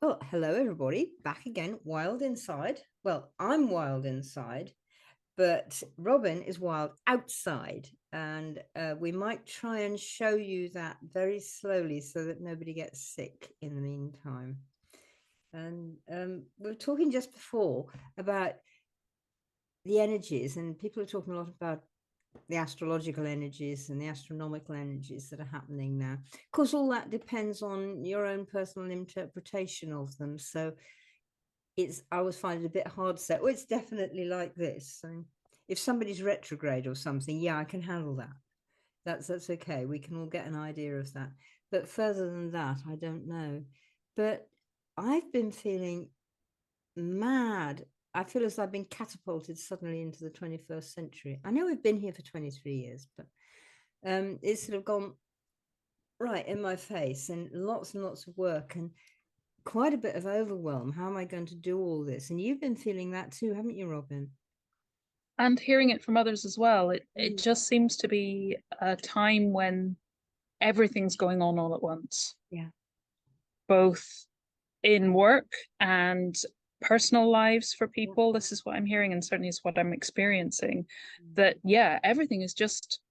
Well, hello everybody, back again, wild inside. Well, I'm wild inside, but Robin is wild outside, and we might try and show you that very slowly so that nobody gets sick in the meantime. And we were talking just before about the energies, and people are talking a lot about the astrological energies and the astronomical energies that are happening now. Of course, all that depends on your own personal interpretation of them. So I always find it a bit hard to say, oh, it's definitely like this. So if somebody's retrograde or something, yeah, I can handle that. That's okay. We can all get an idea of that. But further than that, I don't know. But I've been feeling mad. I feel as I've been catapulted suddenly into the 21st century. I know we've been here for 23 years, but it's sort of gone right in my face, and lots of work and quite a bit of overwhelm. How am I going to do all this? And you've been feeling that too, haven't you, Robin? And hearing it from others as well, it Mm. just seems to be a time when everything's going on all at once, Yeah. both in work and personal lives for Yeah. people. This is what I'm hearing, and certainly is what I'm experiencing. Mm. That, yeah, everything is just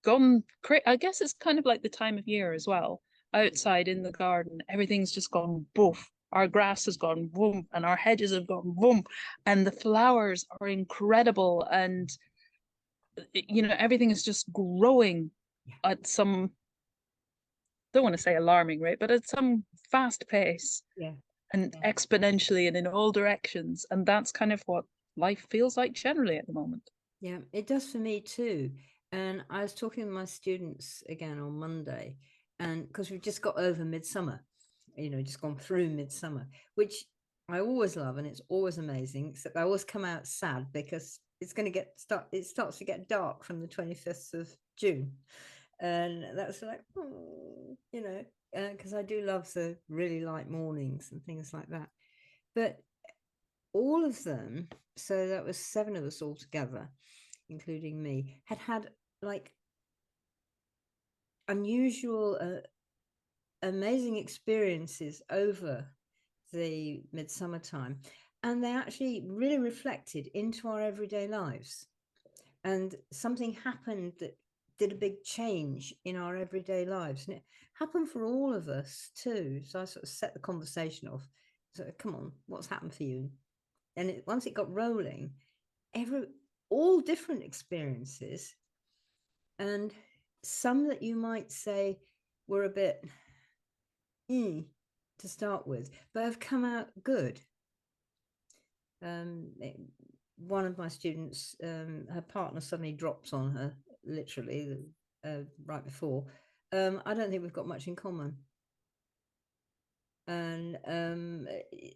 gone crazy. I guess it's kind of like the time of year as well. Outside in the garden, everything's just gone boof. Our grass has gone boom, and our hedges have gone boom, and the flowers are incredible, and everything is just growing Yeah. at some, don't want to say alarming rate, but at some fast pace Yeah. and Yeah. exponentially and in all directions. And that's kind of what life feels like generally at the moment. Yeah, it does for me too. And I was talking to my students again on Monday, and because we've just got over Midsummer, just gone through Midsummer, which I always love, and it's always amazing. Except I always come out sad because it's going to it starts to get dark from the 25th of June, and that's like, oh, because I do love the really light mornings and things like that. But all of them, so that was seven of us all together, including me, had like unusual, amazing experiences over the midsummer time. And they actually really reflected into our everyday lives. And something happened that did a big change in our everyday lives. And it happened for all of us too. So I sort of set the conversation off. So, come on, what's happened for you? And once it got rolling, every all different experiences, and some that you might say were a bit to start with, but have come out good. Um, it, One of my students, her partner suddenly drops on her, literally, right before. I don't think we've got much in common. And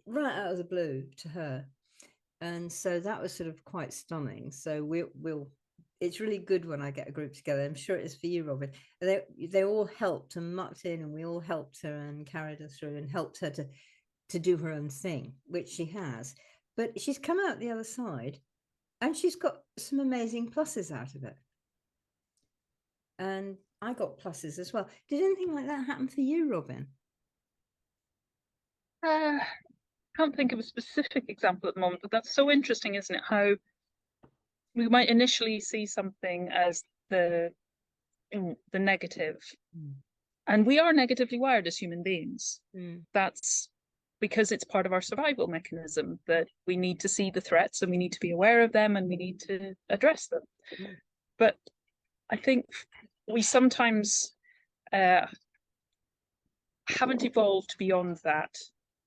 right out of the blue to her. And so that was sort of quite stunning. So we'll it's really good when I get a group together. I'm sure it is for you, Robin. They all helped and mucked in, and we all helped her and carried her through and helped her to do her own thing, which she has. But she's come out the other side, and she's got some amazing pluses out of it. And I got pluses as well. Did anything like that happen for you, Robin? I can't think of a specific example at the moment, but that's so interesting, isn't it? How we might initially see something as the negative, Mm. and we are negatively wired as human beings. Mm. That's because it's part of our survival mechanism that we need to see the threats and we need to be aware of them and we need to address them. Mm. But I think we sometimes haven't evolved beyond that,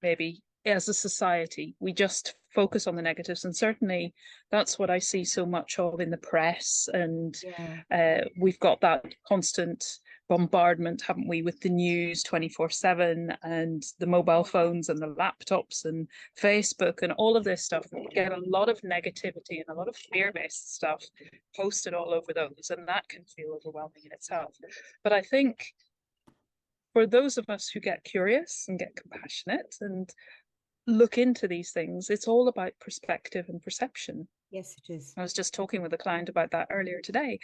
maybe as a society. We just focus on the negatives. And certainly that's what I see so much of in the press. And Yeah. we've got that constant bombardment, haven't we, with the news 24/7 and the mobile phones and the laptops and Facebook and all of this stuff. We get a lot of negativity and a lot of fear-based stuff posted all over those, and that can feel overwhelming in itself. But I think for those of us who get curious and get compassionate and look into these things, it's all about perspective and perception. Yes, it is. I was just talking with a client about that earlier today,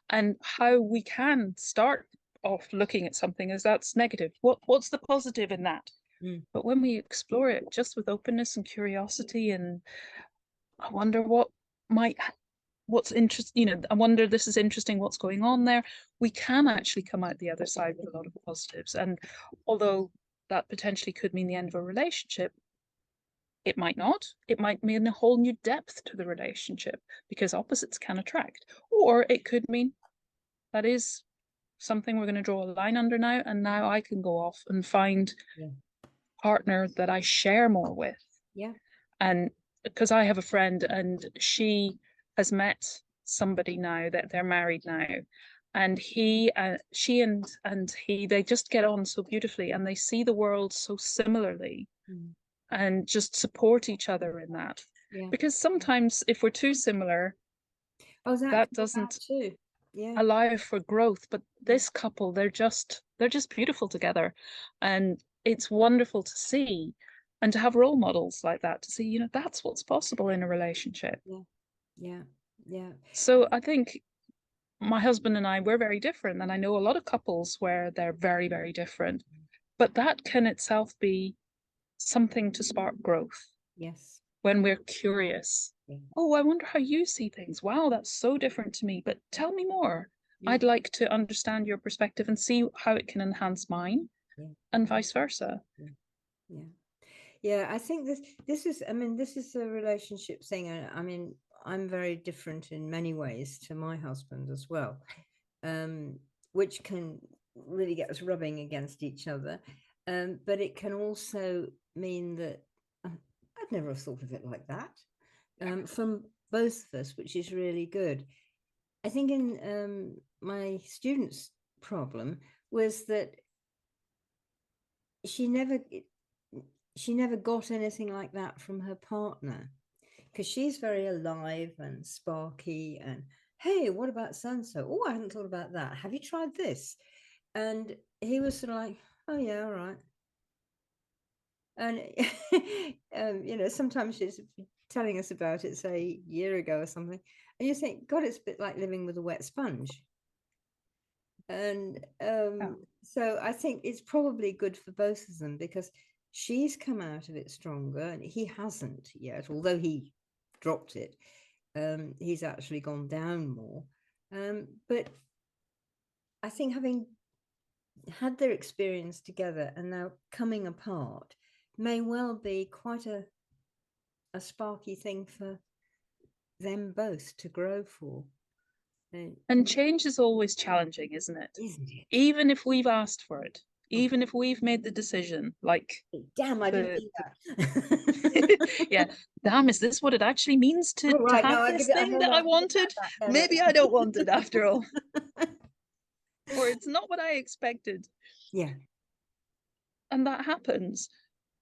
and how we can start off looking at something as that's negative. What's the positive in that? Mm. But when we explore it just with openness and curiosity, and I wonder what might, what's interesting, I wonder, this is interesting, what's going on there, we can actually come out the other side with a lot of positives. And although that potentially could mean the end of a relationship, it might not. It might mean a whole new depth to the relationship because opposites can attract. Or it could mean that is something we're going to draw a line under now, and now I can go off and find Yeah. a partner that I share more with. Yeah. And because I have a friend and she has met somebody now that they're married now, and she and he, they just get on so beautifully and they see the world so similarly Mm. and just support each other in that. Yeah. Because sometimes if we're too similar, Oh, that that could be bad doesn't too. Yeah. allow for growth. But Yeah. this couple, they're just beautiful together. And it's wonderful to see and to have role models like that, to see, that's what's possible in a relationship. Yeah. Yeah. Yeah. So I think my husband and I, we're very different. And I know a lot of couples where they're very, very different. But that can itself be something to spark growth Yes. when we're curious. Yeah. Oh, I wonder how you see things. Wow, that's so different to me. But tell me more. Yeah. I'd like to understand your perspective and see how it can enhance mine, Yeah. and vice versa. Yeah. Yeah. Yeah, I think this is, I mean, this is a relationship thing. I mean, I'm very different in many ways to my husband as well, um, which can really get us rubbing against each other. But it can also mean that I'd never have thought of it like that, from both of us, which is really good. I think in my student's problem was that she never she never got anything like that from her partner, because she's very alive and sparky and, hey, what about so and so? Oh, I hadn't thought about that. Have you tried this? And he was sort of like, oh yeah, all right. And sometimes she's telling us about it, say a year ago or something, and you think, God, it's a bit like living with a wet sponge. And Yeah. so I think it's probably good for both of them, because she's come out of it stronger and he hasn't yet, although he dropped it. He's actually gone down more. But I think having had their experience together and now coming apart may well be quite a sparky thing for them both to grow for. And change is always challenging, isn't it? Isn't it? Even if we've asked for it, Oh, even if we've made the decision, like damn, I didn't the, do the that. yeah, damn, is this what it actually means to Oh, to right. have No, I this give it. thing No, that no, I I give wanted? that back. No, Maybe I don't want it after all, or it's not what I expected. Yeah. And that happens,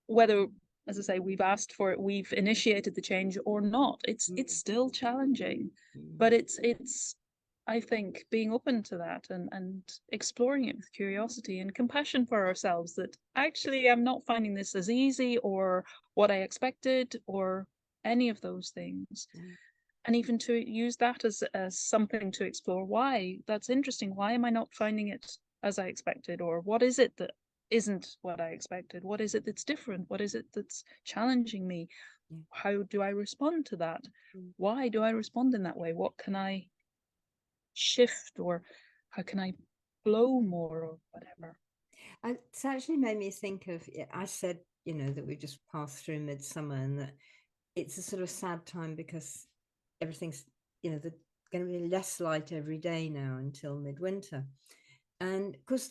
whether, as I say, we've asked for it, we've initiated the change or not. It's Mm, still challenging, mm, but it's I think being open to that and exploring it with curiosity and compassion for ourselves, that actually I'm not finding this as easy or what I expected or any of those things. yeah, And even to use that as something to explore, why that's interesting. Why am I not finding it as I expected? Or what is it that isn't what I expected? What is it that's different? What is it that's challenging me? yeah, How do I respond to that? mm. Why do I respond in that way? What can I shift, or how can I flow more, or whatever? It's actually made me think of. I said, that we just passed through midsummer, and that it's a sort of sad time because everything's, there's going to be less light every day now until midwinter, and of course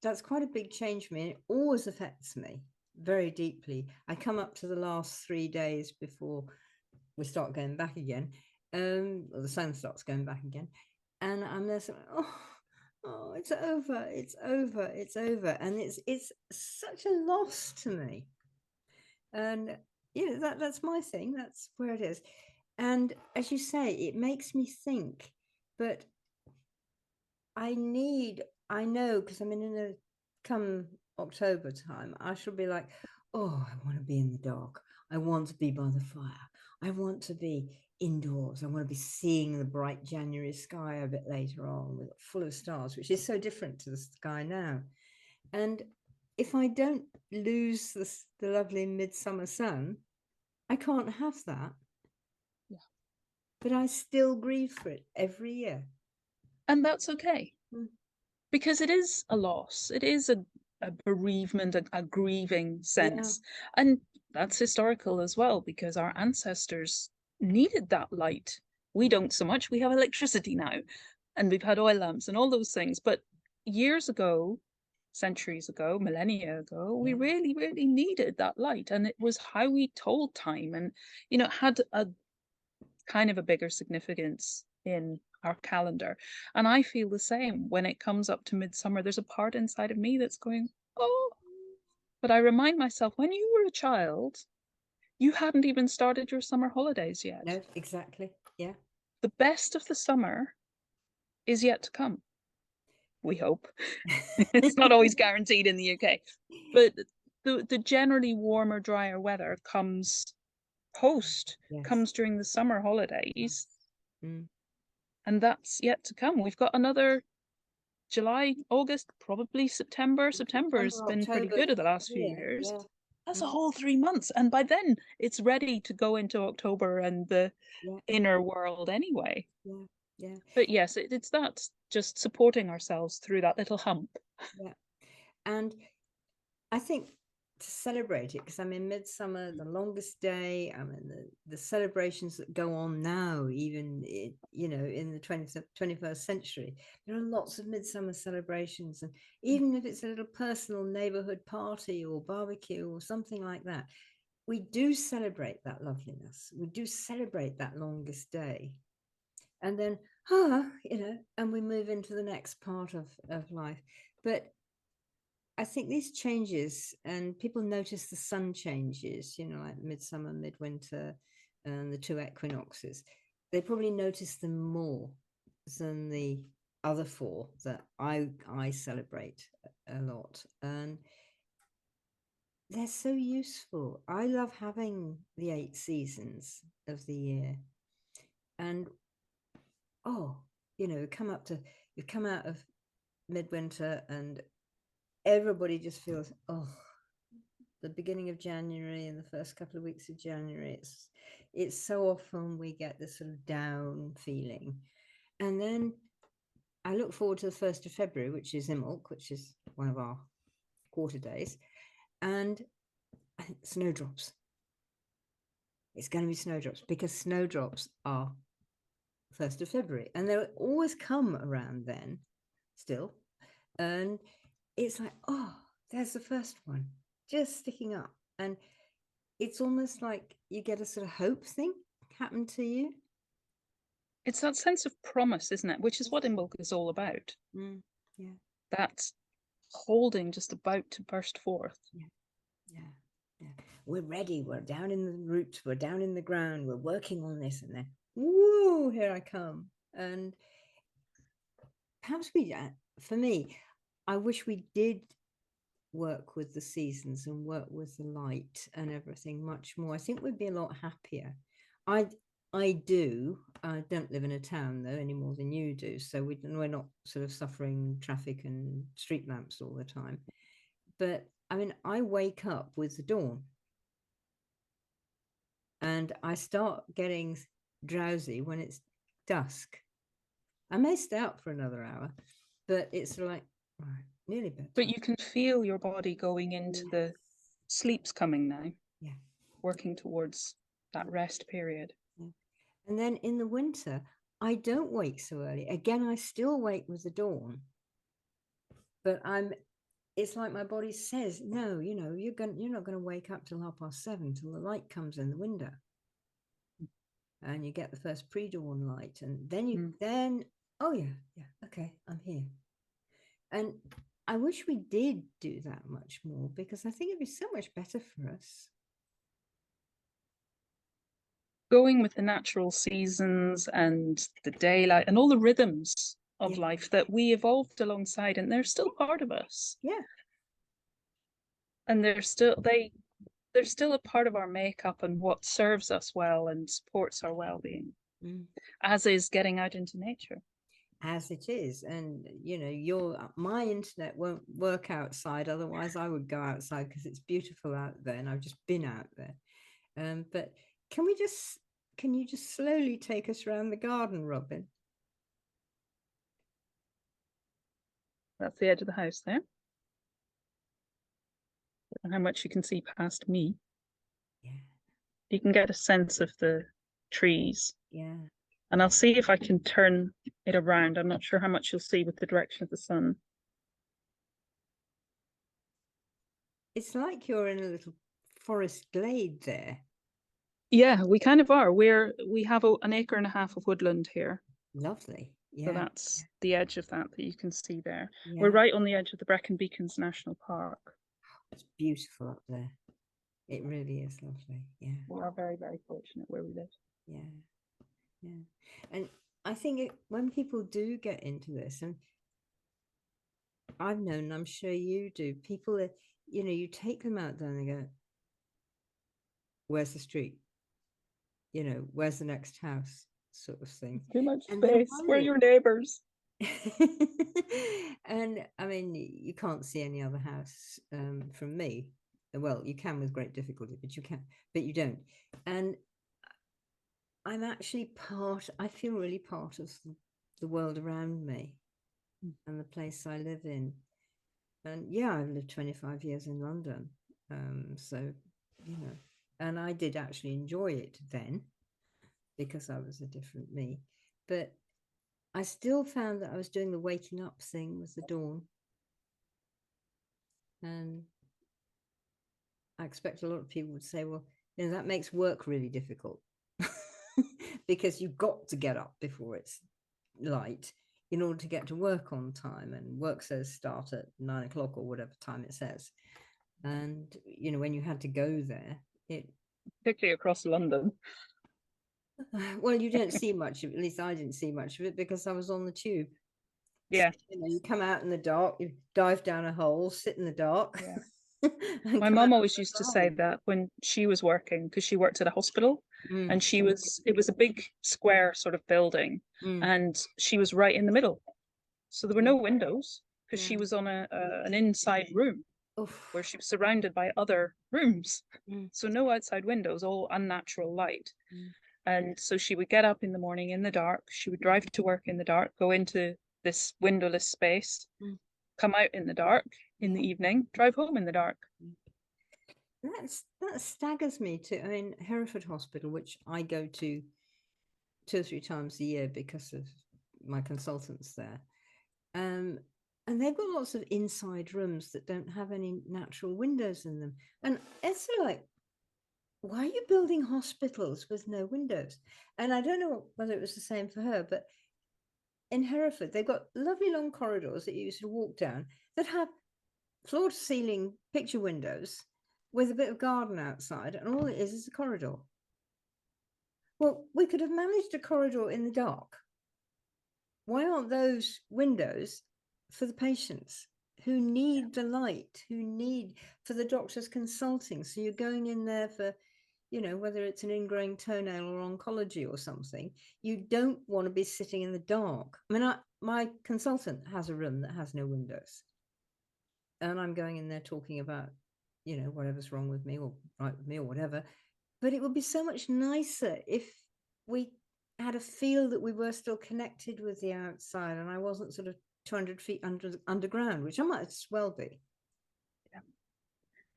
that's quite a big change for me. It always affects me very deeply. I come up to the last 3 days before we start going back again, or the sun starts going back again, and I'm there, oh, it's over, it's over, it's over, and it's such a loss to me. And that's my thing. That's where it is. And as you say, it makes me think, but I know, because I'm in a come October time, I shall be like, oh, I want to be in the dark. I want to be by the fire. I want to be indoors. I want to be seeing the bright January sky a bit later on, with full of stars, which is so different to the sky now. And if I don't lose the lovely midsummer sun, I can't have that. Yeah. But I still grieve for it every year. And that's okay. Mm. Because it is a loss. It is a bereavement, a grieving Yeah, sense. And that's historical as well, because our ancestors needed that light. We don't so much. We have electricity now, and we've had oil lamps and all those things. But years ago, centuries ago, millennia ago, we yeah, really, really needed that light. And it was how we told time. And, you know, it had a kind of a bigger significance in our calendar. And I feel the same when it comes up to midsummer. There's a part inside of me that's going, oh, but I remind myself when you were a child, you hadn't even started your summer holidays yet. no, exactly. Yeah. The best of the summer is yet to come, we hope. It's not always guaranteed in the UK, but the generally warmer, drier weather comes Yes. comes during the summer Yes. holidays, Mm. and that's yet to come. We've got another July, August, probably September. September has September, been pretty October good this of the last few year. years. Yeah. That's a Mm. whole 3 months. And by then it's ready to go into October and the Yeah. inner world anyway. Yeah. Yeah. But yes, it's that just supporting ourselves through that little hump. Yeah. And I think to celebrate it, because I'm in midsummer, the longest day, I mean the celebrations that go on now, even in the 20th, 21st century, there are lots of midsummer celebrations. And even if it's a little personal neighborhood party or barbecue or something like that, we do celebrate that loveliness. We do celebrate that longest day. And then, and we move into the next part of life. But I think these changes, and people notice the sun changes, like midsummer, midwinter, and the two equinoxes. They probably notice them more than the other four that I celebrate a lot. And they're so useful. I love having the 8 seasons of the year. And you come out of midwinter and everybody just feels, the beginning of January and the first couple of weeks of January, it's so often we get this sort of down feeling. And then I look forward to the 1st of February, which is Imbolc, which is one of our quarter days. And I think snowdrops. It's going to be snowdrops, because snowdrops are 1st of February and they'll always come around then still. And it's like, there's the first one just sticking up. And it's almost like you get a sort of hope thing happen to you. It's that sense of promise, isn't it? Which is what Imbolc is all about. Yeah. That holding just about to burst forth. Yeah. We're ready. We're down in the roots. We're down in the ground. We're working on this, and then, woo, here I come. And perhaps for me, I wish we did work with the seasons and work with the light and everything much more. I think we'd be a lot happier. I do. I don't live in a town though any more than you do, so we're not sort of suffering traffic and street lamps all the time. But I mean, I wake up with the dawn, and I start getting drowsy when it's dusk. I may stay up for another hour, but it's like, right, nearly bedtime. But you can feel your body going into the sleep's coming now. Yeah. Working towards that rest period. Yeah. And then in the winter, I don't wake so early. Again, I still wake with the dawn, but it's like my body says, no, you're not going to wake up till 7:30 till the light comes in the window. And you get the first pre-dawn light, and then oh yeah, okay, I'm here. And I wish we did do that much more, because I think it'd be so much better for us. Going with the natural seasons and the daylight and all the rhythms of life that we evolved alongside, and they're still part of us. Yeah. And they're still a part of our makeup and what serves us well and supports our well-being, as is getting out into nature. as it is. And you know, my internet won't work outside, otherwise I would go outside because it's beautiful out there and I've just been out there. But can we just can you just slowly take us around the garden, Robin? That's the edge of the house there. And how much you can see past me. Yeah, You can get a sense of the trees. yeah. And I'll see if I can turn it around. I'm not sure how much you'll see with the direction of the sun. It's like you're in a little forest glade there. Yeah, we kind of are. We have an acre and a half of woodland here. Lovely. So Yeah, that's the edge of that you can see there. We're yeah. right on the edge of the Brecon Beacons National Park. It's beautiful up there. It really is lovely. Yeah, We are very, very fortunate where we live. yeah, yeah. And I think when people do get into this, and I've known, I'm sure you do, people that, you know, you take them out there and they go, where's the street? You know, where's the next house? Sort of thing. Too much And they're space. We're worried. your neighbours. And I mean, you can't see any other house from me. Well, you can with great difficulty, but you don't. And I'm actually I feel really part of the world around me and the place I live in. And yeah, I've lived 25 years in London. So, you know, and I did actually enjoy it then because I was a different me. But I still found that I was doing the waking up thing with the dawn. And I expect a lot of people would say, well, you know, that makes work really difficult because you've got to get up before it's light in order to get to work on time. And work says start at 9 o'clock or whatever time it says. And, you know, when you had to go there, Particularly across London. well, you don't see much of it, at least I didn't see much of it because I was on the tube. Yeah. So, you know, you come out in the dark, you dive down a hole, sit in the dark. Yeah. And My come out mum on always the used to say side. that when she was working, because she worked at a hospital, Mm, and it was a big square sort of building, mm. and she was right in the middle. So there were Yeah, no windows because yeah. she was on an inside room where Oof. she was surrounded by other rooms. Mm, So no outside windows, all unnatural light. mm, And so she would get up in the morning in the dark. She would drive to work in the dark, go into this windowless space, mm. come out in the dark in Yeah. the evening, drive home in the dark. That staggers me too. I mean, Hereford Hospital, which I go to 2 or 3 times a year because of my consultants there. Um, and they've got lots of inside rooms that don't have any natural windows in them. And it's sort of like, why are you building hospitals with no windows? And I don't know whether it was the same for her, but in Hereford, they've got lovely long corridors that you used to walk down that have floor to ceiling picture windows with a bit of garden outside, and all it is a corridor. Well, we could have managed a corridor in the dark. Why aren't those windows for the patients who need the light, who need for the doctor's consulting? So you're going in there for, you know, whether it's an ingrowing toenail or oncology or something, you don't want to be sitting in the dark. I mean, my consultant has a room that has no windows. And I'm going in there talking about, you know, whatever's wrong with me or right with me or whatever. But it would be so much nicer if we had a feel that we were still connected with the outside and I wasn't sort of 200 feet underground, which I might as well be. Yeah.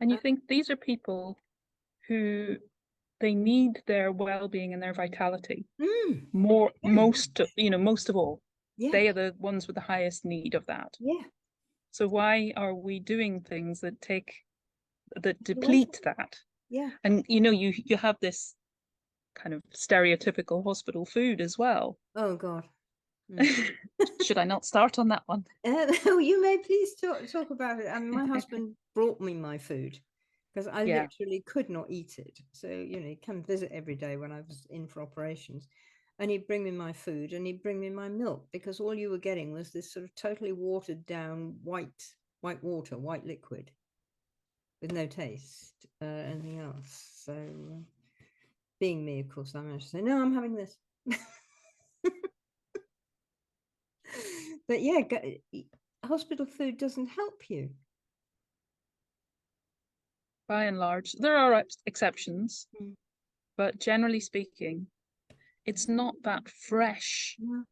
And you think these are people who they need their well-being and their vitality more, Yeah, most of all. yeah, They are the ones with the highest need of that. yeah. So why are we doing things that Away from deplete that? yeah. And you have this kind of stereotypical hospital food as well. Oh God. Mm. Should I not start on that one? Oh, you may please talk about it. I mean, my husband brought me my food because I Yeah. literally could not eat it. So, you know, he'd come visit every day when I was in for operations and he'd bring me my food and he'd bring me my milk because all you were getting was this sort of totally watered down white water, white liquid with no taste, anything else. So, being me, of course, I managed to say, no, I'm having this. But yeah, hospital food doesn't help you. By and large, there are exceptions, Mm. but generally speaking, it's not that fresh. No.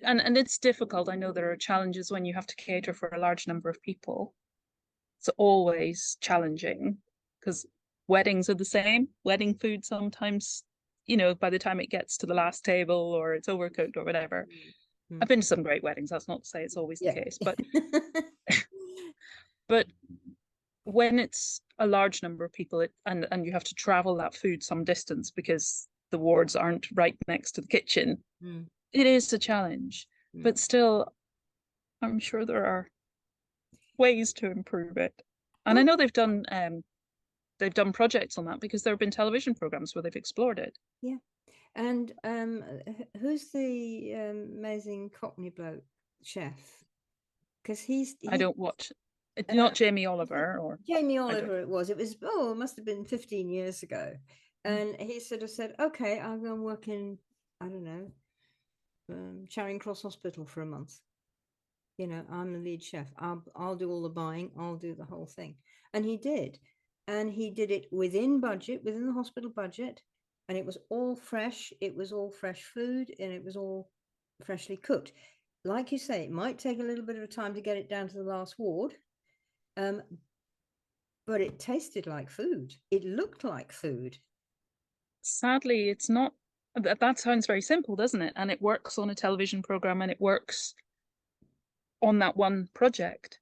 And it's difficult. I know there are challenges when you have to cater for a large number of people. It's always challenging because weddings are the same. Wedding food sometimes, by the time it gets to the last table or it's overcooked or whatever. Mm. I've been to some great weddings. That's not to say it's always the Yeah. case, but when it's a large number of people, and you have to travel that food some distance because the wards aren't right next to the kitchen, Mm. it is a challenge. Mm. But still, I'm sure there are ways to improve it. And I Oh, know they've done projects on that because there have been television programs where they've explored it. yeah. And who's the amazing Cockney bloke chef? Because I don't watch. It's uh, not Jamie Oliver, or Jamie I don't. Oliver. It was. It must have been 15 years ago. And he sort of said, "Okay, I'm going to work in, I don't know, Charing Cross Hospital for a month. I'm the lead chef. I'll do all the buying. I'll do the whole thing." And he did. And he did it within budget, within the hospital budget. And it was all fresh. It was all fresh food and it was all freshly cooked. Like you say, it might take a little bit of time to get it down to the last ward. Um, but it tasted like food. It looked like food. Sadly, it's not. That sounds very simple, doesn't it? And it works on a television program, and it works on that one project.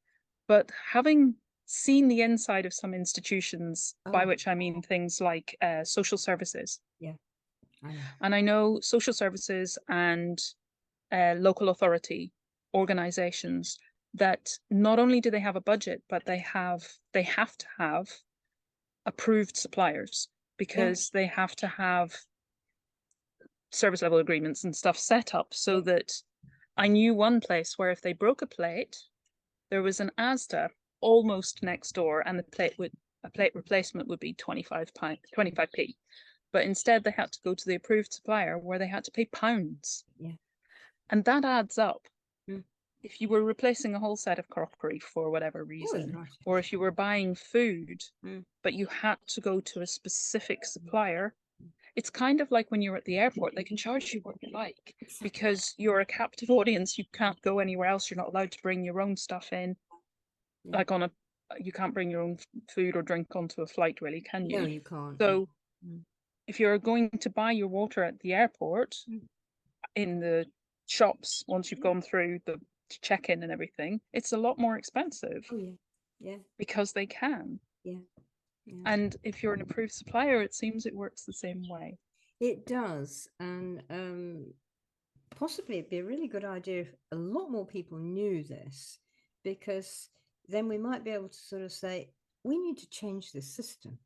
But having seen the inside of some institutions, by Oh, which I mean things like social services, yeah, I know. and I know social services and local authority organizations, that not only do they have a budget, but they have to have approved suppliers, Yeah, because they have to have service level agreements and stuff set up yeah, so that I knew one place where if they broke a plate, there was an Asda almost next door, and a plate replacement would be 25p. But instead they had to go to the approved supplier where they had to pay pounds. yeah. And that adds up. Mm. If you were replacing a whole set of crockery for whatever Oh, you're reason, right. or if you were buying food, Mm. but you had to go to a specific supplier, it's kind of like when you're at the airport, they can charge you what you like Exactly. because you're a captive audience. You can't go anywhere else. You're not allowed to bring your own stuff in. Yeah. Like you can't bring your own food or drink onto a flight, really, can No, you? you can't. So Mm. if you're going to buy your water at the airport, Mm. in the shops, once you've gone through the check-in and everything, it's a lot more expensive Oh, yeah. Yeah. because they can. Yeah. Yeah. And if you're an approved supplier, it seems it works the same way. It does. And possibly it'd be a really good idea if a lot more people knew this, because then we might be able to sort of say, we need to change this system.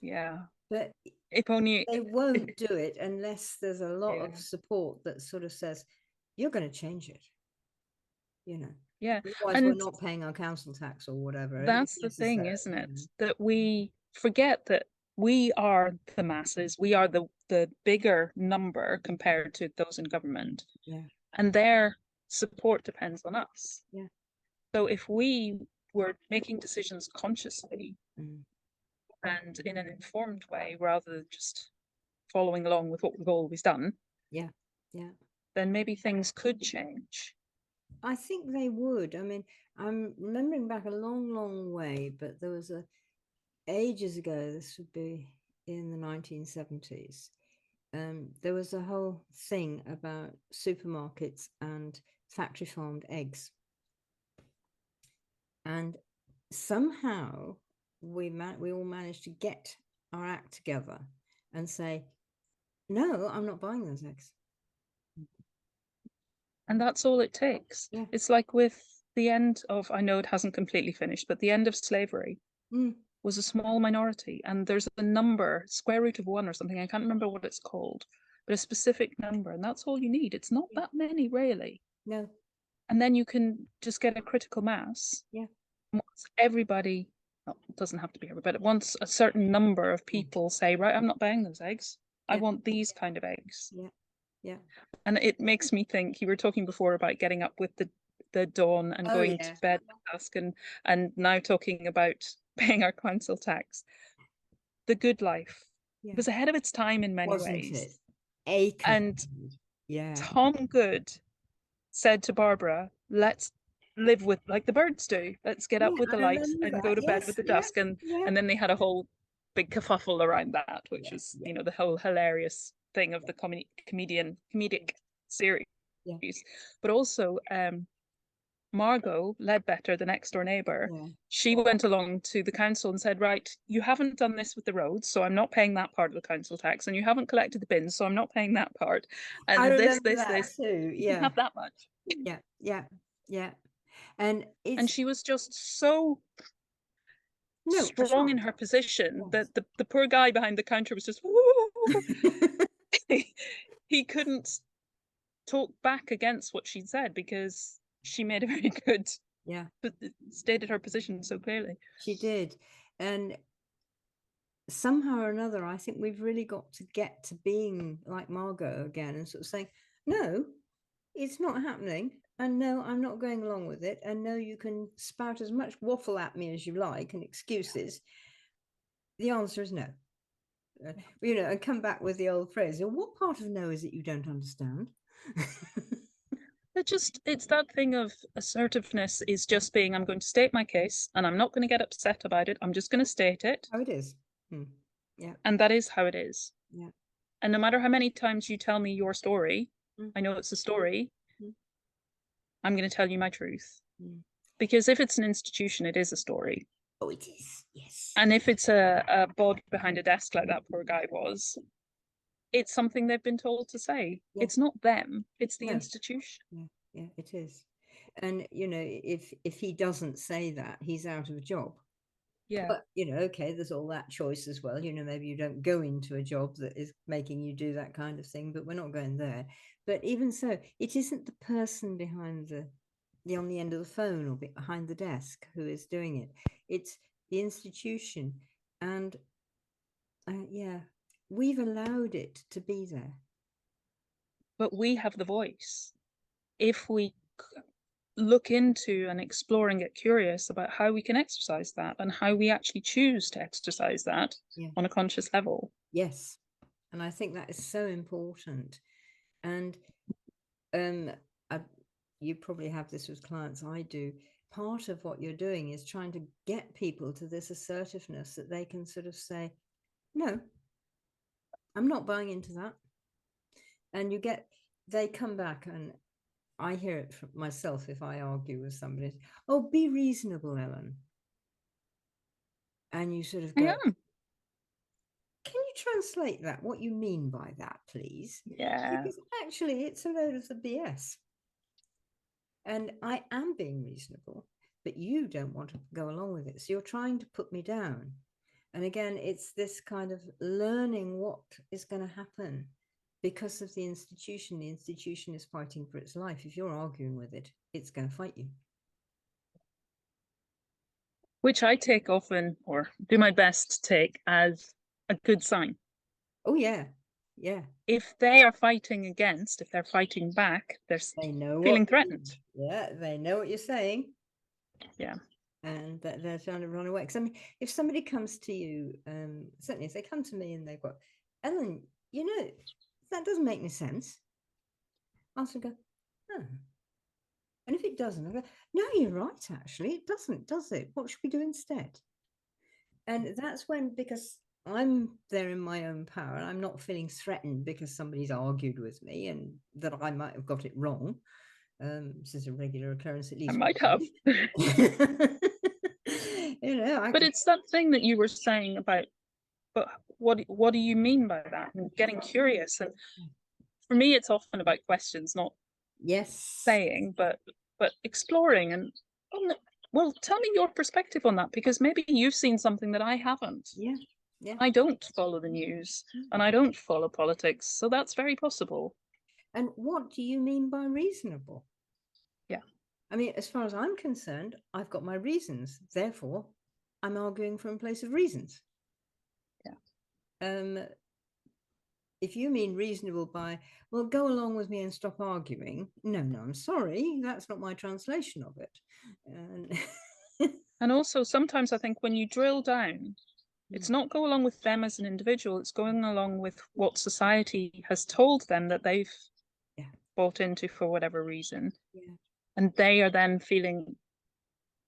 Yeah. But If only. they won't do it unless there's a lot Yeah. of support that sort of says, you're going to change it, you know. Yeah. Otherwise, we're And not paying our council tax or whatever if that's the thing, necessary. isn't it? That we forget that we are the masses, we are the bigger number compared to those in government, Yeah. and their support depends on us. Yeah. So if we were making decisions consciously Mm. and in an informed way rather than just following along with what we've always done, Yeah. Yeah. then maybe things could change. I think they would. I mean, I'm remembering back a long, long way, but there was ages ago, this would be in the 1970s. There was a whole thing about supermarkets and factory farmed eggs. And somehow we all managed to get our act together and say, no, I'm not buying those eggs. And that's all it takes. Yeah. It's like with the end of, I know it hasn't completely finished, but the end of slavery Mm. was a small minority. And there's a number, square root of 1 or something, I can't remember what it's called, but a specific number. And that's all you need. It's not that many, really. No. And then you can just get a critical mass. Yeah. Once everybody, well, it doesn't have to be everybody, but once a certain number of people say, right, I'm not buying those eggs, I Yeah. want these kind of eggs, Yeah. Yeah. And it makes me think, you were talking before about getting up with the dawn and Oh going to yeah. bed at dusk, and now talking about paying our council tax. The good life Yeah. was ahead of its time in many Wasn't it? ways. Acres. And Yeah. Tom Good said to Barbara, let's live with like the birds do. Let's get up Yeah, with the I light remember and go that. to bed with Yes, the yeah, dusk. yeah, And then they had a whole big kerfuffle around that, which yeah, was, yeah, you know, the whole hilarious thing of the comedic series. yeah, But also Margot Ledbetter, the next door neighbour, yeah. she went along to the council and said, right, you haven't done this with the roads, so I'm not paying that part of the council tax, and you haven't collected the bins, so I'm not paying that part. I And remember that this, too. you can Yeah, have that much. yeah, yeah, yeah. And And it's she was just so no, strong in shocked. her position Yes. that the poor guy behind the counter was just he couldn't talk back against what she'd said because she made a very good Yeah, stated her position so clearly. she did. And somehow or another, I think we've really got to get to being like Margot again and sort of saying, no, it's not happening. And no, I'm not going along with it. And no, you can spout as much waffle at me as you like and excuses. The answer is no. And come back with the old phrase, what part of no is it you don't understand? It's that thing of assertiveness is just being, I'm going to state my case and I'm not going to get upset about it. I'm just going to state it. How it is. Hmm. Yeah, And that is how it is. yeah. And no matter how many times you tell me your story, Mm, I know it's a story, mm, I'm going to tell you my truth. mm. Because if it's an institution, it is a story. Oh, it is. Yes. And if it's a bod behind a desk like that poor guy was, it's something they've been told to say. Yeah. It's not them, it's the No. institution. Yeah. Yeah. It is. And if he doesn't say that, he's out of a job. Yeah. But okay, there's all that choice as well. Maybe you don't go into a job that is making you do that kind of thing, but we're not going there. But even so, it isn't the person behind the on the end of the phone or behind the desk who is doing it. It's the institution. And yeah, we've allowed it to be there. But we have the voice. If we look into and explore and get curious about how we can exercise that and how we actually choose to exercise that Yeah. on a conscious level. Yes. And I think that is so important. And I, you probably have this with clients, I do. Part of what you're doing is trying to get people to this assertiveness that they can sort of say, no, I'm not buying into that. And they come back, and I hear it from myself if I argue with somebody. Oh, be reasonable, Ellen. And you sort of I go, am. can you translate that? What you mean by that, please? Yeah. Because actually, it's a load of the BS. And I am being reasonable, but you don't want to go along with it. So you're trying to put me down. And again, it's this kind of learning what is going to happen because of the institution. The institution is fighting for its life. If you're arguing with it, it's going to fight you. Which I take often, or do my best to take, as a good sign. Oh, yeah. Yeah. If they are fighting against, if they're fighting back, they're They know feeling what. threatened. Yeah. They know what you're saying. Yeah. And that they're trying to run away. Because I mean, if somebody comes to you, certainly if they come to me and they've got, Ellen, that doesn't make any sense. I'll sort of go, oh. And if it doesn't, I go, no, you're right, actually. It doesn't, does it? What should we do instead? And that's when, because I'm there in my own power, I'm not feeling threatened because somebody's argued with me and that I might have got it wrong. This is a regular occurrence, at I least. might have. But it's that thing that you were saying about, but what do you mean by that? And getting curious. And for me, it's often about questions, not Yes. saying, but exploring. And well, tell me your perspective on that, because maybe you've seen something that I haven't. Yeah. Yeah. I don't follow the news and I don't follow politics, so that's very possible. And what do you mean by reasonable? Yeah. I mean, as far as I'm concerned, I've got my reasons. Therefore, I'm arguing from a place of reasons. Yeah. if you mean reasonable by, well, go along with me and stop arguing. No, no, I'm sorry, that's not my translation of it. And And also, sometimes I think when you drill down, it's not go along with them as an individual, it's going along with what society has told them that they've yeah, bought into for whatever reason. yeah, And they are then feeling,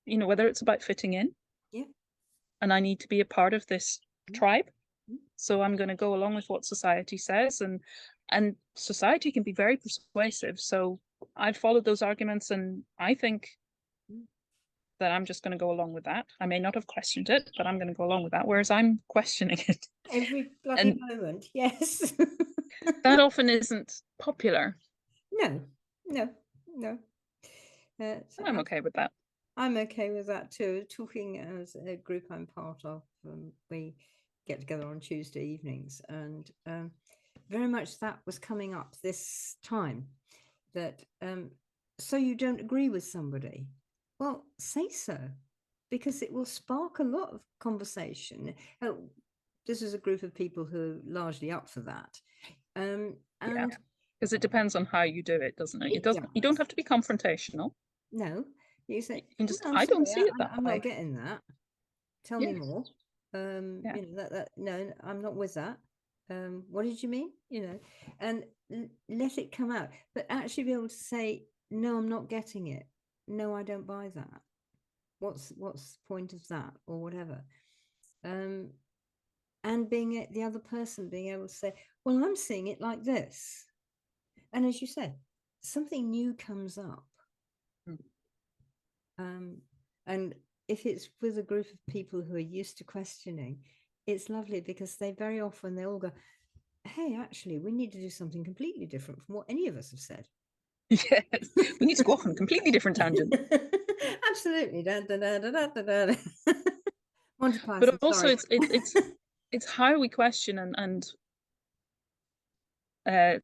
you know, whether it's about fitting in, yeah. and I need to be a part of this Mm, tribe. mm, So I'm going to go along with what society says, and society can be very persuasive. So I've followed those arguments, and I think mm. that I'm just going to go along with that. I may not have questioned it, but I'm going to go along with that. Whereas I'm questioning it, Every bloody and moment, yes. that often isn't popular. No, no, no. So And I'm okay with that. I'm okay with that too. Talking as a group I'm part of, we get together on Tuesday evenings, and very much that was coming up this time. That so you don't agree with somebody, well, say so, because it will spark a lot of conversation. This is a group of people who are largely up for that, Yeah, and because it depends on how you do it, doesn't it? It it doesn't. You don't does. have to be confrontational. No, you You say, can no, just. I'm I don't sorry, see it that I'm not way. getting that. Tell me Yeah, more. yeah. That no, I'm not with that. What did you mean? And let it come out, but actually be able to say, no, I'm not getting it. No, I don't buy that. What's the point of that, or whatever. Um, and being the other person being able to say, well, I'm seeing it like this. And as you said, something new comes up. Mm. Um, and if it's with a group of people who are used to questioning, it's lovely because they very often they all go, hey, actually, we need to do something completely different from what any of us have said. Yes, we need to go off on a completely different tangent. Absolutely. Da, da, da, da, da, da, da. Monty But Python, also, sorry. it's how we question, and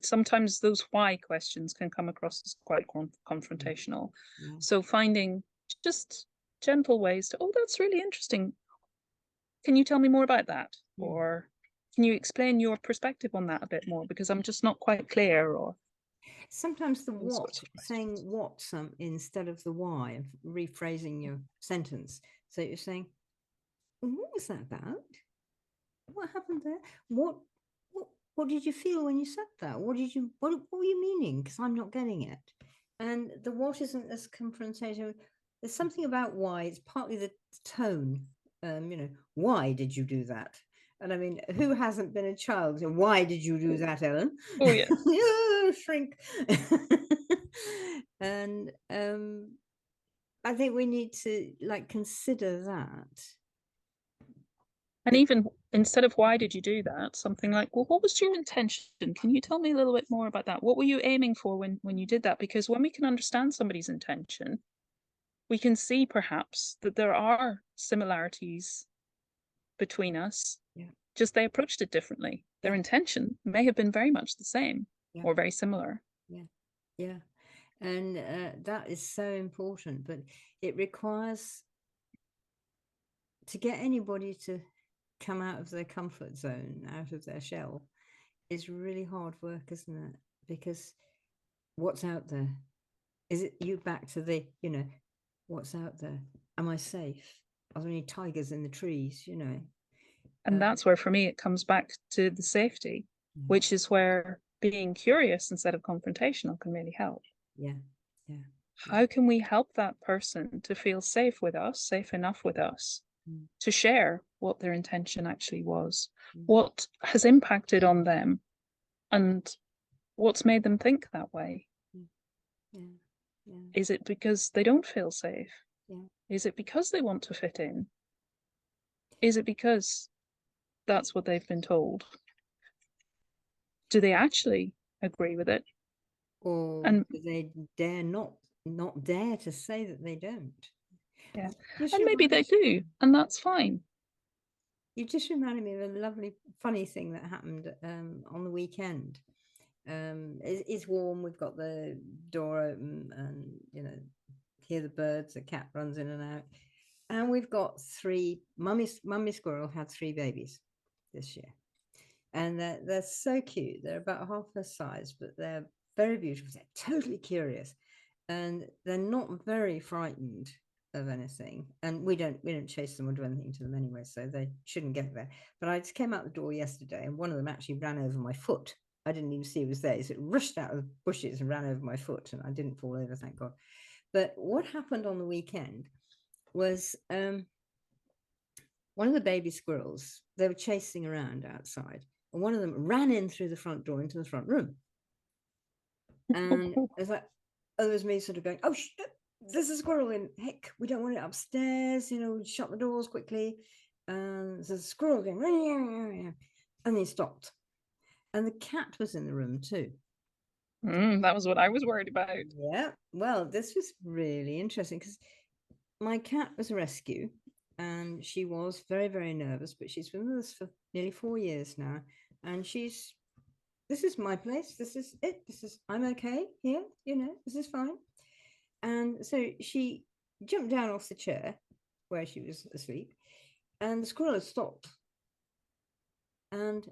sometimes those why questions can come across as quite confrontational. Yeah. So finding just gentle ways to, oh, that's really interesting. Can you tell me more about that? Mm. Or can you explain your perspective on that a bit more? Because I'm just not quite clear, or Sometimes the those sorts what, of saying questions. what instead of the why, rephrasing your sentence. So you're saying, what was that about? What happened there? What what what did you feel when you said that? What were you meaning? Because I'm not getting it. And the what isn't as confrontational. There's something about why. It's partly the tone. Why did you do that? And I mean, who hasn't been a child? And why did you do that, Ellen? Oh, yes. Shrink. And I think we need to consider that. And even instead of why did you do that, something like, well, what was your intention? Can you tell me a little bit more about that? What were you aiming for when you did that? Because when we can understand somebody's intention, we can see perhaps that there are similarities between us, Yeah, just they approached it differently. Their yeah, intention may have been very much the same yeah, or very similar. yeah, yeah. And that is so important, but it requires to get anybody to come out of their comfort zone, out of their shell, is really hard work, isn't it? Because what's out there? Is it you back to what's out there? Am I safe? Are there any tigers in the trees? And that's where, for me, it comes back to the safety, which is where being curious instead of confrontational can really help. Yeah, yeah, yeah. How can we help that person to feel safe with us, safe enough with us, Mm, to share what their intention actually was, mm, what has impacted on them, and what's made them think that way? mm, yeah, yeah, Is it because they don't feel safe? yeah. Is it because they want to fit in? Is it because that's what they've been told? Do they actually agree with it? Or And do they dare not dare to say that they don't? yeah, Just and maybe remind they do, and that's fine. You just reminded me of a lovely, funny thing that happened on the weekend. It's warm. We've got the door open, and hear the birds. The cat runs in and out, and we've got three. Mummy squirrel had three babies this year, and they're so cute. They're about half her size, but they're very beautiful. They're totally curious, and they're not very frightened of anything. And we don't chase them or do anything to them anyway, so they shouldn't get there. But I just came out the door yesterday, and one of them actually ran over my foot. I didn't even see it was there. So it rushed out of the bushes and ran over my foot, and I didn't fall over, thank God. But what happened on the weekend was one of the baby squirrels, they were chasing around outside, and one of them ran in through the front door into the front room. And it was like, oh, it was me sort of going, oh, there's a squirrel in, heck, we don't want it upstairs, shut the doors quickly. And there's a squirrel going, and he stopped. And the cat was in the room too. That was what I was worried about. Yeah, well, this was really interesting because my cat was a rescue, and she was very, very nervous, but she's been with us for nearly 4 years now. And this is my place. This is it. I'm okay here. This is fine. And so she jumped down off the chair where she was asleep, and the squirrel had stopped. And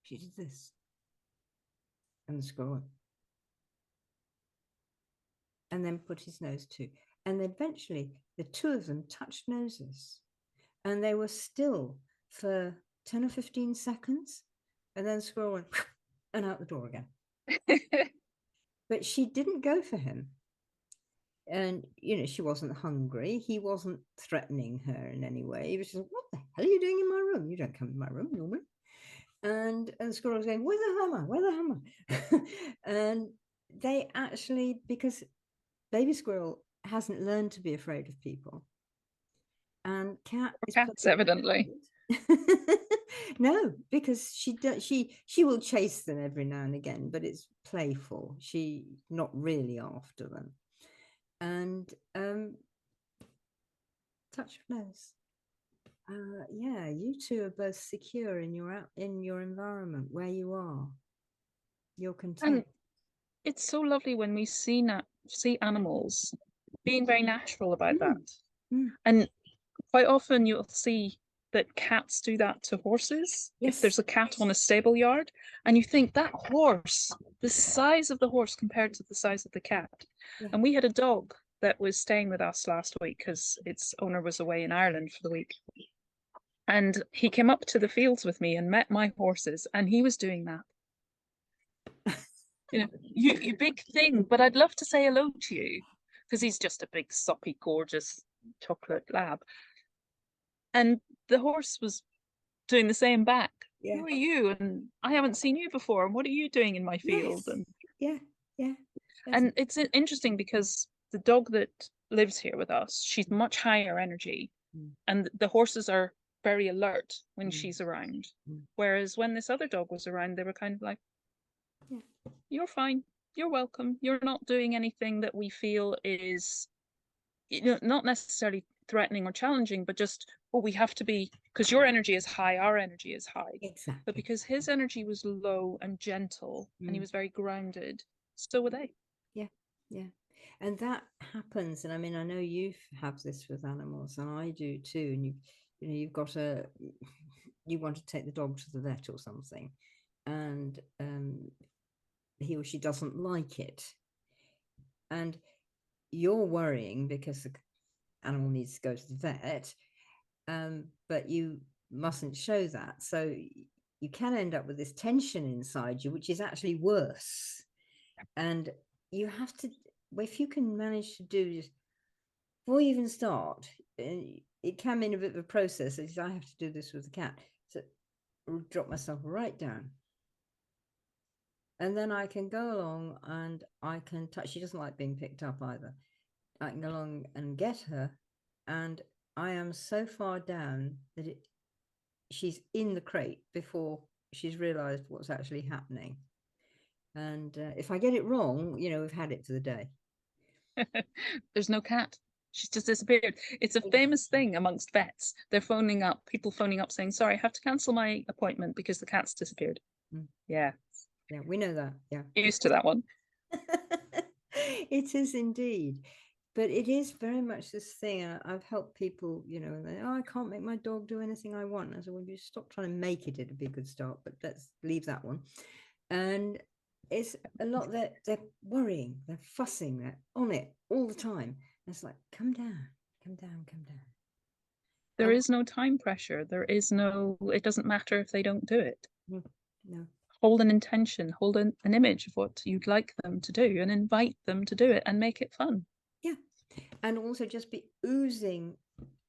she did this. And the squirrel went, and then put his nose too. And eventually the two of them touched noses, and they were still for 10 or 15 seconds. And then the squirrel went and out the door again. But she didn't go for him. And, she wasn't hungry. He wasn't threatening her in any way. He was just, what the hell are you doing in my room? You don't come in my room normally. And the squirrel was going, where's the hammer? Where's the hammer? And they actually, because baby squirrel hasn't learned to be afraid of people. And Cats, evidently. No, because she will chase them every now and again, but it's playful. She's not really after them. And touch of nose. Yeah, you two are both secure in your environment where you are. You're content. And it's so lovely when we see animals being very natural about that. And quite often you'll see that cats do that to horses. Yes. If there's a cat on a stable yard, and you think that horse, the size of the horse compared to the size of the cat. Yeah. And we had a dog that was staying with us last week because its owner was away in Ireland for the week. And he came up to the fields with me and met my horses, and he was doing that. You big thing, but I'd love to say hello to you, because he's just a big, soppy, gorgeous chocolate lab. And the horse was doing the same back. Yeah. Who are you? And I haven't seen you before. And what are you doing in my field? Yes. And yeah. And it's interesting because the dog that lives here with us, she's much higher energy, and the horses are very alert when she's around. Whereas when this other dog was around, they were kind of like, you're fine, you're welcome, you're not doing anything that we feel is not necessarily threatening or challenging, but just, we have to be, because your energy is high, our energy is high. Exactly. But because his energy was low and gentle, and he was very grounded, so were they. Yeah. And that happens. And I mean, I know you have this with animals, and I do too. And you want to take the dog to the vet or something, and he or she doesn't like it, and you're worrying because the animal needs to go to the vet, but you mustn't show that. So you can end up with this tension inside you, which is actually worse. And you have to, if you can manage to do just before you even start, it can mean a bit of a process. I have to do this with the cat, so I'll drop myself right down, and then I can go along and I can touch. She doesn't like being picked up either. I can go along and get her, and I am so far down that she's in the crate before she's realized what's actually happening. And if I get it wrong, we've had it for the day. There's no cat. She's just disappeared. It's a famous thing amongst vets. They're people phoning up saying, sorry, I have to cancel my appointment because the cat's disappeared. Yeah, we know that. Yeah, used to that one. It is indeed. but it is very much this thing. I've helped people, you know, and they, oh, I can't make my dog do anything I want. I said, well, you stop trying to make it, it'd be a good start, but let's leave that one. And it's a lot that they're worrying, they're fussing, they're on it all the time. And it's like, come down, come down, come down. There And is no time pressure. There is no, it doesn't matter if they don't do it. no, no. Hold an intention, hold an image of what you'd like them to do and invite them to do it and make it fun. Yeah. And also just be oozing,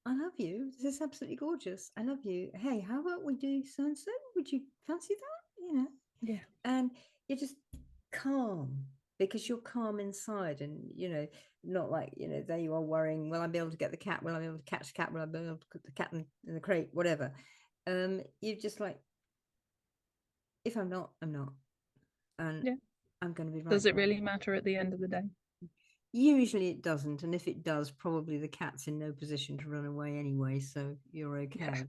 I love you. This is absolutely gorgeous. I love you. Hey, how about we do so and so? Would you fancy that? You know? Yeah. And you're just calm because you're calm inside, and you know, not like, you know, there you are worrying, will I be able to get the cat, will I be able to catch the cat, will I be able to put the cat in the crate, whatever. You're just like, if I'm not, I'm not, and Yeah. I'm going to be right Does it there. really matter at the end of the day? Usually it doesn't, and if it does, probably the cat's in no position to run away anyway, so you're okay.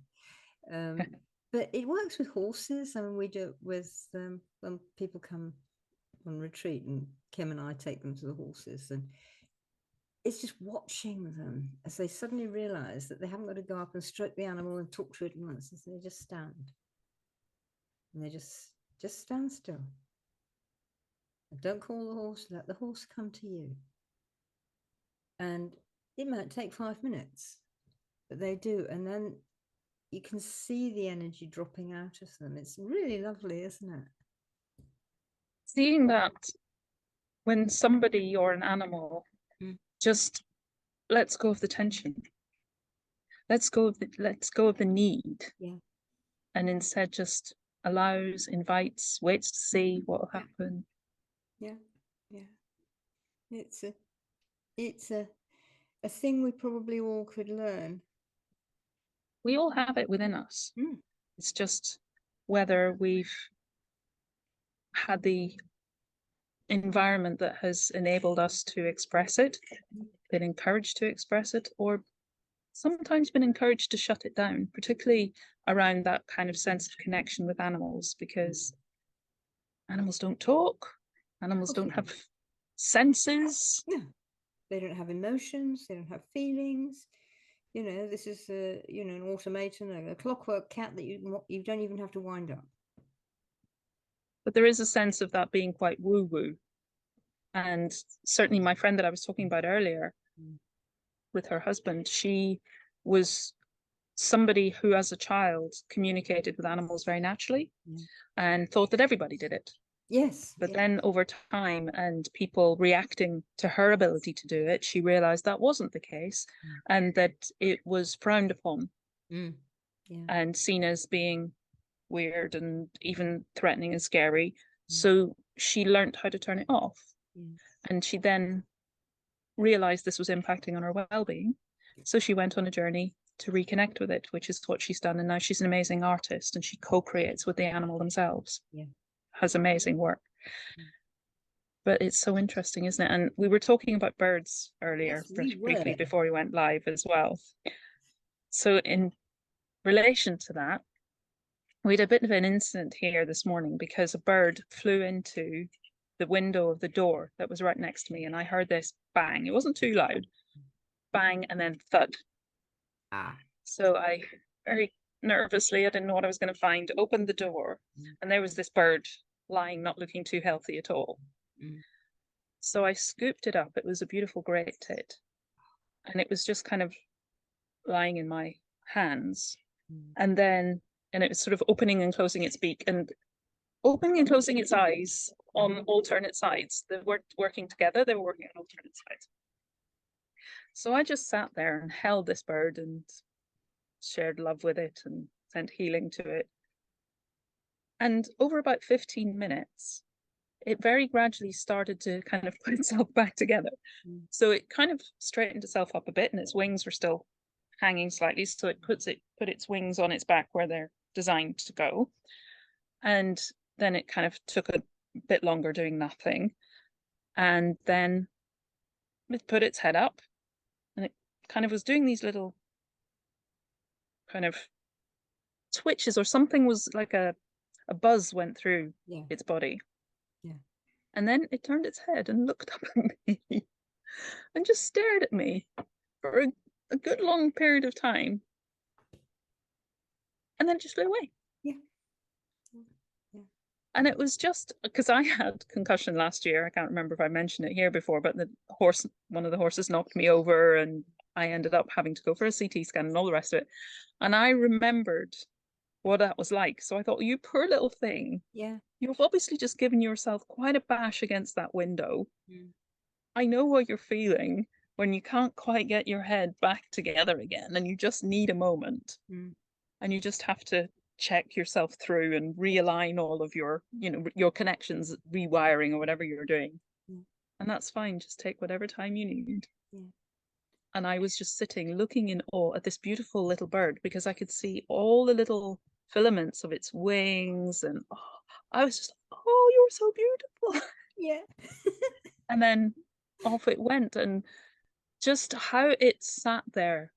Yeah. But it works with horses. I mean, we do it with when people come on retreat, and Kim and I take them to the horses, and it's just watching them as they suddenly realize that they haven't got to go up and stroke the animal and talk to it once. They just stand, and they just stand still. Don't call the horse, let the horse come to you. And it might take 5 minutes, but they do. And then you can see the energy dropping out of them. It's really lovely, isn't it? Seeing that when somebody or an animal just lets go of the tension, lets go of the need, Yeah. and instead just allows, invites, waits to see what will happen. Yeah. Yeah. It's a thing we probably all could learn. We all have it within us. Mm. It's just whether we've had the environment that has enabled us to express it, been encouraged to express it, or sometimes been encouraged to shut it down, particularly around that kind of sense of connection with animals, because animals don't talk, animals don't have senses. No, they don't have emotions, they don't have feelings. You know, this is you know, an automaton, a clockwork cat that you don't even have to wind up. But there is a sense of that being quite woo-woo. And certainly my friend that I was talking about earlier with her husband, she was somebody who as a child communicated with animals very naturally and thought that everybody did it. Yes. But then over time and people reacting to her ability to do it, she realized that wasn't the case and that it was frowned upon and seen as being weird and even threatening and scary. So she learned how to turn it off. And she then realized this was impacting on her well-being. So she went on a journey to reconnect with it, which is what she's done. And now she's an amazing artist and she co-creates with the animal themselves. Has amazing work. But it's so interesting, isn't it? And we were talking about birds earlier, briefly before we went live as well. So in relation to that, we had a bit of an incident here this morning because a bird flew into the window of the door that was right next to me, and I heard this bang. It wasn't too loud. Bang, and then thud. So I very nervously, I didn't know what I was going to find, opened the door, and there was this bird lying, not looking too healthy at all. So I scooped it up. It was a beautiful great tit, and it was just kind of lying in my hands. And it was sort of opening and closing its beak and opening and closing its eyes on alternate sides. They weren't working together, they were working on alternate sides. So I just sat there and held this bird and shared love with it and sent healing to it. And over about 15 minutes, it very gradually started to kind of put itself back together. So it kind of straightened itself up a bit and its wings were still hanging slightly. So it put its wings on its back where they're designed to go. And then it kind of took a bit longer doing nothing. And then it put its head up and it kind of was doing these little kind of twitches, or something was like a buzz went through its body. And then it turned its head and looked up at me. and just stared at me for a good long period of time, and then just flew away. Yeah. Yeah. And it was just because I had concussion last year. I can't remember if I mentioned it here before, but one of the horses knocked me over, and I ended up having to go for a CT scan and all the rest of it. And I remembered what that was like. So I thought, you poor little thing, Yeah. you've obviously just given yourself quite a bash against that window. Mm. I know what you're feeling when you can't quite get your head back together again, and you just need a moment. Mm. And you just have to check yourself through and realign all of your, your connections, rewiring or whatever you're doing. Yeah. And that's fine. Just take whatever time you need. Yeah. And I was just sitting looking in awe at this beautiful little bird because I could see all the little filaments of its wings, and I was just, oh, you're so beautiful. Yeah. And then off it went, and just how it sat there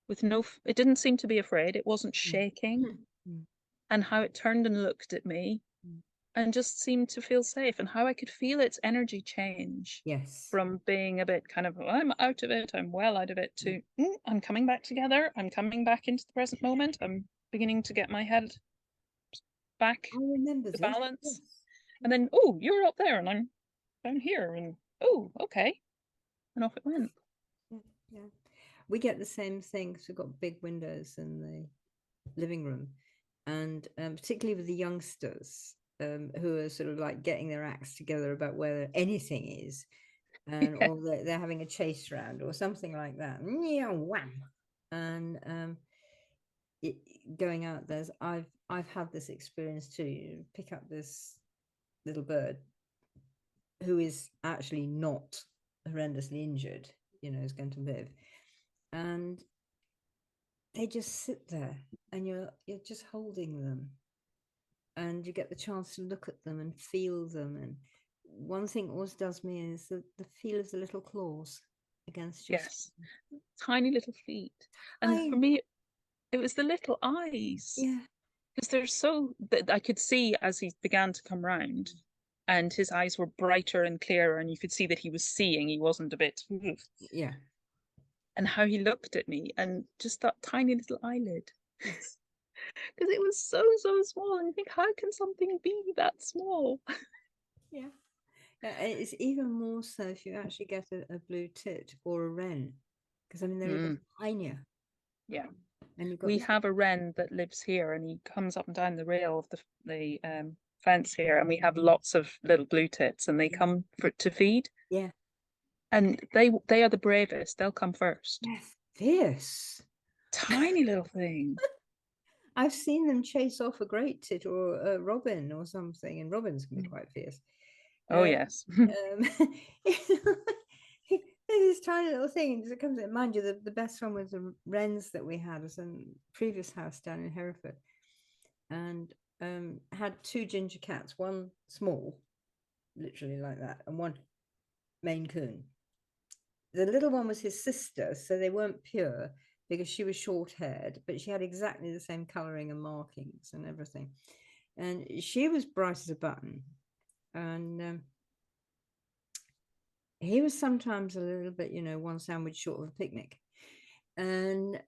with it didn't seem to be afraid, it wasn't shaking, Mm. and how it turned and looked at me Mm. and just seemed to feel safe, and how I could feel its energy change Yes. from being a bit kind of, I'm out of it, I'm well out of it, to I'm coming back together, I'm coming back into the present moment, I'm beginning to get my head back I remember to this. balance. Yes. And then, oh, you're up there and I'm down here, and oh, okay. And off it went. Yeah. Yeah. We get the same thing because we've got big windows in the living room, and particularly with the youngsters who are sort of like getting their acts together about where anything is, and Yeah. or they're having a chase round or something like that. Yeah, wham, and going out there's I've had this experience too. You pick up this little bird who is actually not horrendously injured, is going to live, and they just sit there, and you're just holding them, and you get the chance to look at them and feel them. And one thing always does me is the feel of the little claws against your Yes. skin. Tiny little feet. And for I me, it was the little eyes, Yeah. because they're so that I could see as he began to come round, and his eyes were brighter and clearer, and you could see that he was seeing, he wasn't a bit, Yeah. and how he looked at me, and just that tiny little eyelid, Yes. because it was so, so small. And you think, how can something be that small? Yeah. It's even more so if you actually get a blue tit or a wren, because I mean they're even tinier, Yeah. and you've got We this. have a wren that lives here, and he comes up and down the rail of the fence here, and we have lots of little blue tits, and they come to feed, Yeah. and they are the bravest. They'll come first. Yes. Fierce. Tiny little thing. I've seen them chase off a great tit or a robin or something, and robins can be quite fierce. Oh Uh, yes. this tiny little thing, it comes in mind you, the best one was the wrens that we had as a previous house down in Hereford, and had two ginger cats, one small, literally like that, and one Maine Coon. The little one was his sister, so they weren't pure because she was short haired, but she had exactly the same colouring and markings and everything. And she was bright as a button. And he was sometimes a little bit, one sandwich short of a picnic. And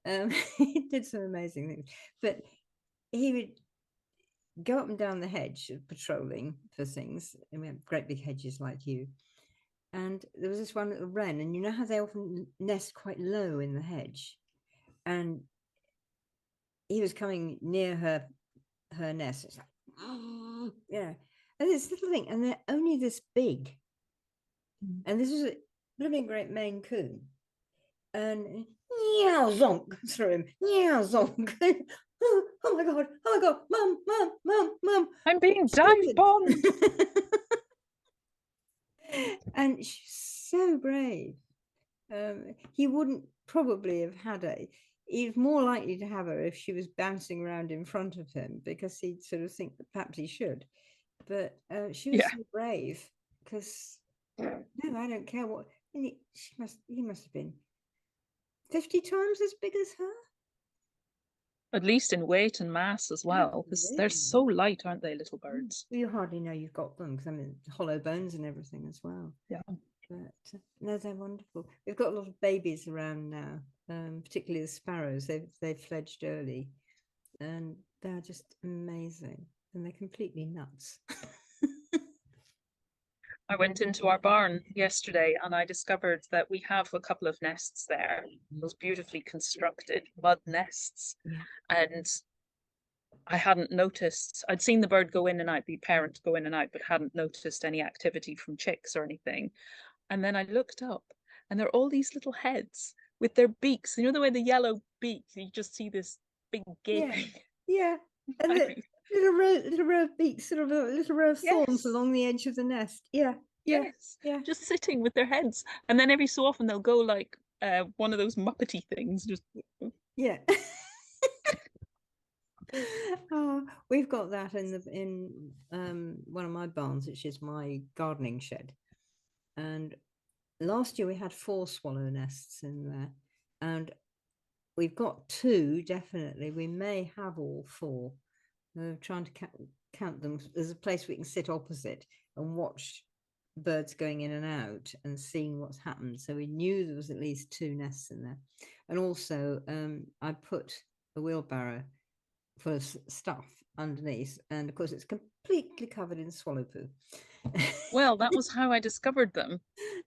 he did some amazing things. But he would go up and down the hedge patrolling for things. And we have great big hedges like you. And there was this one little wren, and you know how they often nest quite low in the hedge, and he was coming near her nest. It's like, oh, yeah, and this little thing, and they're only this big, and this was a blooming great Maine Coon, and meow zonk through him, meow zonk. Oh my god, mum, I'm being dive stupid. bombed. And she's so brave. He wouldn't probably have had her. He's more likely to have her if she was bouncing around in front of him, because he'd sort of think that perhaps he should. But she was Yeah. so brave, because no, I don't care what. He must have been 50 times as big as her. At least in weight and mass as well, because they're so light, aren't they, little birds? Well, you hardly know you've got them, because I mean hollow bones and everything as well. Yeah. But no, they're wonderful. We've got a lot of babies around now, particularly the sparrows. They've fledged early, and they're just amazing, and they're completely nuts. I went into our barn yesterday and I discovered that we have a couple of nests there, those beautifully constructed mud nests. Yeah. And I hadn't noticed, I'd seen the bird go in and out, the parent go in and out, but hadn't noticed any activity from chicks or anything. And then I looked up and there are all these little heads with their beaks. You know the way the yellow beak, you just see this big gaping. Yeah. And the little row of beaks, sort of a little row of thorns Yes. along the edge of the nest. Yeah. Yeah. Yes. Yeah. Just sitting with their heads. And then every so often they'll go like one of those Muppety things. Just Yeah. Oh, we've got that in one of my barns, which is my gardening shed. And last year we had 4 swallow nests in there, and we've got 2 definitely. We may have all 4. We're trying to count them. There's a place we can sit opposite and watch birds going in and out and seeing what's happened. So we knew there was at least 2 nests in there. And also I put a wheelbarrow full of stuff underneath, and of course it's completely covered in swallow poo. well, that was how I discovered them,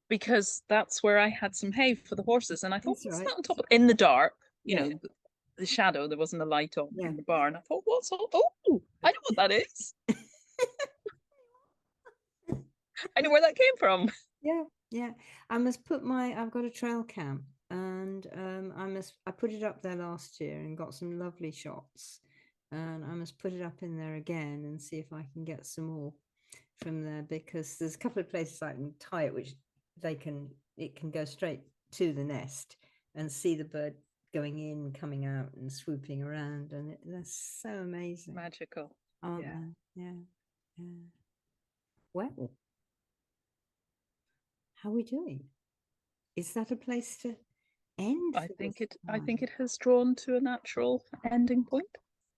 because that's where I had some hay for the horses, and I thought, That's what's right. that on top of, in the dark, you Yeah. know, the shadow, there wasn't a light on Yeah. in the barn. I thought, what's all, oh, I know what that is. I know where that came from. Yeah, yeah. I've got a trail cam, and I put it up there last year and got some lovely shots, and I must put it up in there again and see if I can get some more from there, because there's a couple of places I can tie it, which it can go straight to the nest and see the bird going in, coming out, and swooping around, and they're so amazing, Magical, aren't yeah. they? Yeah, yeah. Well, how are we doing? Is that a place to end I for this think it. I think time? it has drawn to a natural ending point.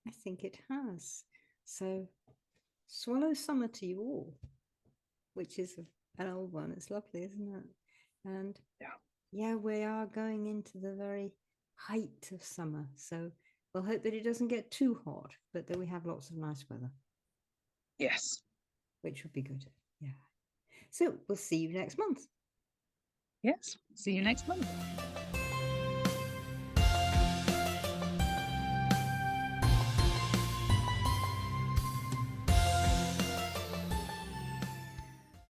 I think it has. So, swallow summer to you all, which is an old one. It's lovely, isn't it? And yeah, we are going into the very height of summer. So we'll hope that it doesn't get too hot, but that we have lots of nice weather. Yes. Which would be good. Yeah. So we'll see you next month. Yes. See you next month.